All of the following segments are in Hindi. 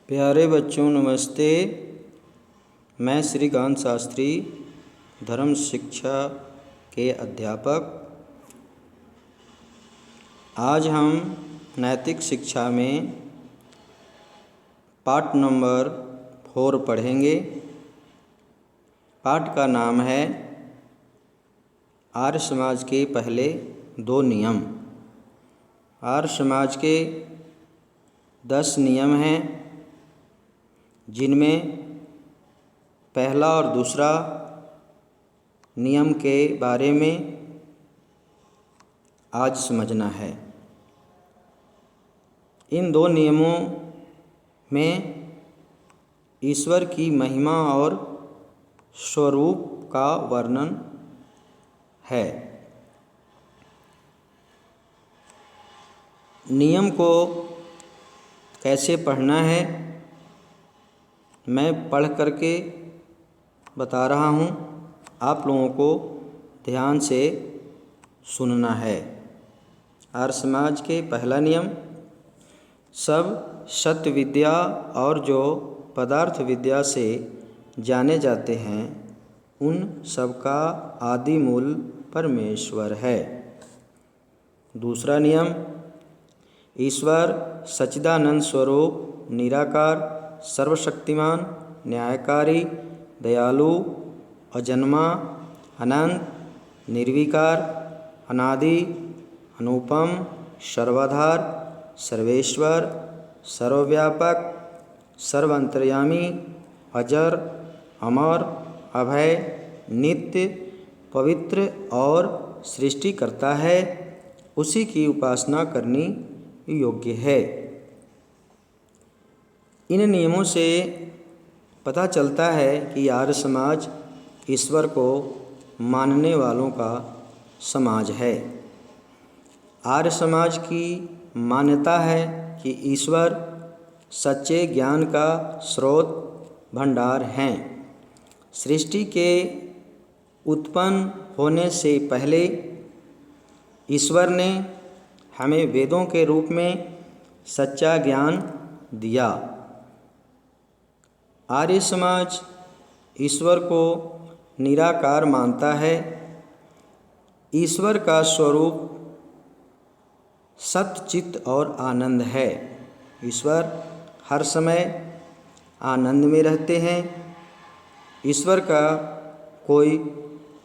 प्यारे बच्चों नमस्ते। मैं श्रीकांत शास्त्री धर्म शिक्षा के अध्यापक। आज हम नैतिक शिक्षा में पाठ नंबर 4 पढ़ेंगे। पाठ का नाम है आर्य समाज के पहले 2 नियम। आर्य समाज के 10 नियम हैं, जिनमें पहला और दूसरा नियम के बारे में आज समझना है। इन 2 नियमों में ईश्वर की महिमा और स्वरूप का वर्णन है। नियम को कैसे पढ़ना है मैं पढ़ करके बता रहा हूँ, आप लोगों को ध्यान से सुनना है। आर्य समाज के पहला नियम, सब सत्य विद्या और जो पदार्थ विद्या से जाने जाते हैं उन सबका आदि मूल परमेश्वर है। दूसरा नियम, ईश्वर सच्चिदानंद स्वरूप, निराकार, सर्वशक्तिमान, न्यायकारी, दयालु, अजन्मा, अनंत, निर्विकार, अनादि, अनुपम, सर्वाधार, सर्वेश्वर, सर्वव्यापक, सर्वांतर्यामी, अजर, अमर, अभय, नित्य, पवित्र और सृष्टिकर्ता है। उसी की उपासना करनी योग्य है। इन नियमों से पता चलता है कि आर्य समाज ईश्वर को मानने वालों का समाज है। आर्य समाज की मान्यता है कि ईश्वर सच्चे ज्ञान का स्रोत भंडार हैं। सृष्टि के उत्पन्न होने से पहले ईश्वर ने हमें वेदों के रूप में सच्चा ज्ञान दिया। आर्य समाज ईश्वर को निराकार मानता है। ईश्वर का स्वरूप सत्य, चित्त और आनंद है। ईश्वर हर समय आनंद में रहते हैं। ईश्वर का कोई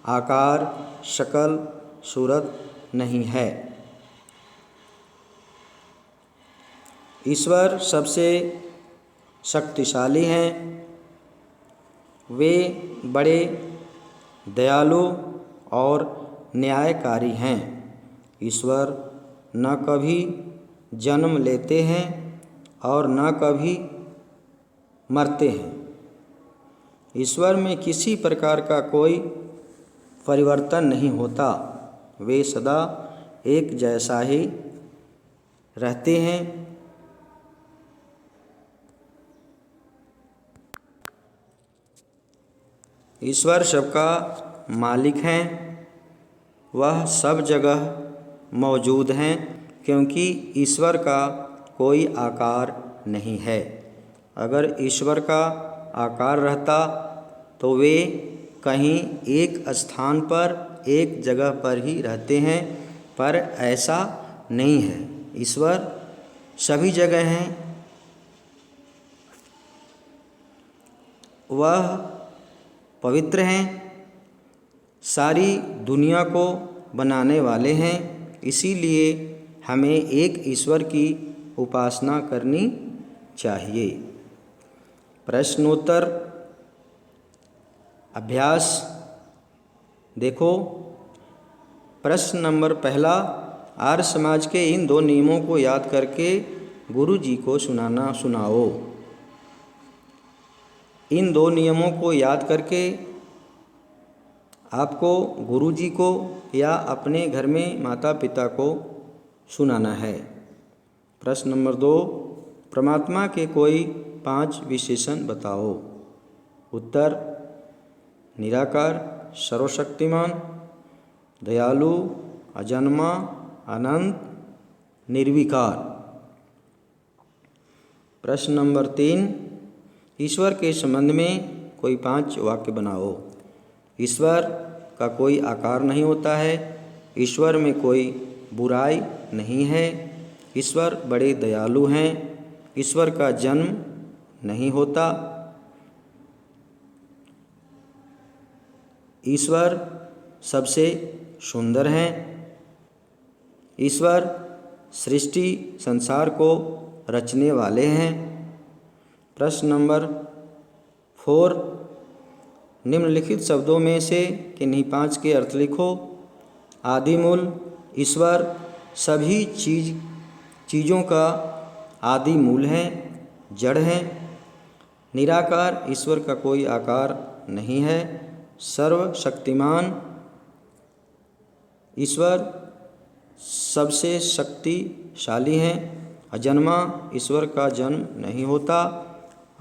आकार, शक्ल, सूरत नहीं है। ईश्वर सबसे शक्तिशाली हैं। वे बड़े दयालु और न्यायकारी हैं। ईश्वर न कभी जन्म लेते हैं और न कभी मरते हैं। ईश्वर में किसी प्रकार का कोई परिवर्तन नहीं होता। वे सदा एक जैसा ही रहते हैं। ईश्वर सबका मालिक हैं। वह सब जगह मौजूद हैं, क्योंकि ईश्वर का कोई आकार नहीं है। अगर ईश्वर का आकार रहता तो वे कहीं एक स्थान पर, एक जगह पर ही रहते हैं, पर ऐसा नहीं है। ईश्वर सभी जगह हैं। वह पवित्र हैं, सारी दुनिया को बनाने वाले हैं। इसीलिए हमें एक ईश्वर की उपासना करनी चाहिए। प्रश्नोत्तर अभ्यास देखो। प्रश्न नंबर पहला, आर्य समाज के इन 2 नियमों को याद करके गुरु जी को सुनाओ। इन 2 नियमों को याद करके आपको गुरु जी को या अपने घर में माता पिता को सुनाना है। प्रश्न नंबर 2, परमात्मा के कोई 5 विशेषण बताओ। उत्तर, निराकार, सर्वशक्तिमान, दयालु, अजन्मा, अनंत, निर्विकार। प्रश्न नंबर 3, ईश्वर के संबंध में कोई 5 वाक्य बनाओ। ईश्वर का कोई आकार नहीं होता है। ईश्वर में कोई बुराई नहीं है। ईश्वर बड़े दयालु हैं। ईश्वर का जन्म नहीं होता। ईश्वर सबसे सुंदर हैं। ईश्वर सृष्टि संसार को रचने वाले हैं। प्रश्न नंबर 4, निम्नलिखित शब्दों में से किन्हीं 5 के अर्थ लिखो। आदिमूल, ईश्वर सभी चीज़ों का आदि मूल है, जड़ है। निराकार, ईश्वर का कोई आकार नहीं है। सर्वशक्तिमान, ईश्वर सबसे शक्तिशाली हैं। अजन्मा, ईश्वर का जन्म नहीं होता।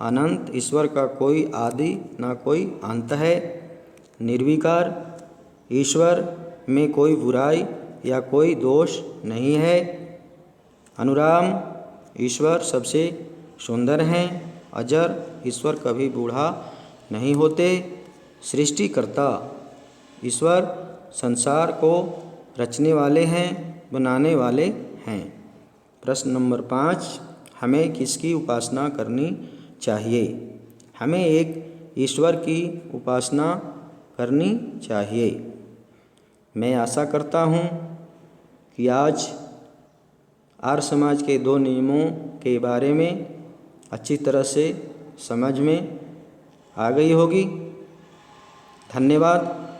अनंत, ईश्वर का कोई आदि ना कोई अंत है। निर्विकार, ईश्वर में कोई बुराई या कोई दोष नहीं है। अनुराम, ईश्वर सबसे सुंदर हैं। अजर, ईश्वर कभी बूढ़ा नहीं होते। सृष्टिकर्ता, ईश्वर संसार को रचने वाले हैं, बनाने वाले हैं। प्रश्न नंबर 5, हमें किसकी उपासना करनी चाहिए? हमें एक ईश्वर की उपासना करनी चाहिए। मैं आशा करता हूँ कि आज आर्य समाज के 2 नियमों के बारे में अच्छी तरह से समझ में आ गई होगी। धन्यवाद।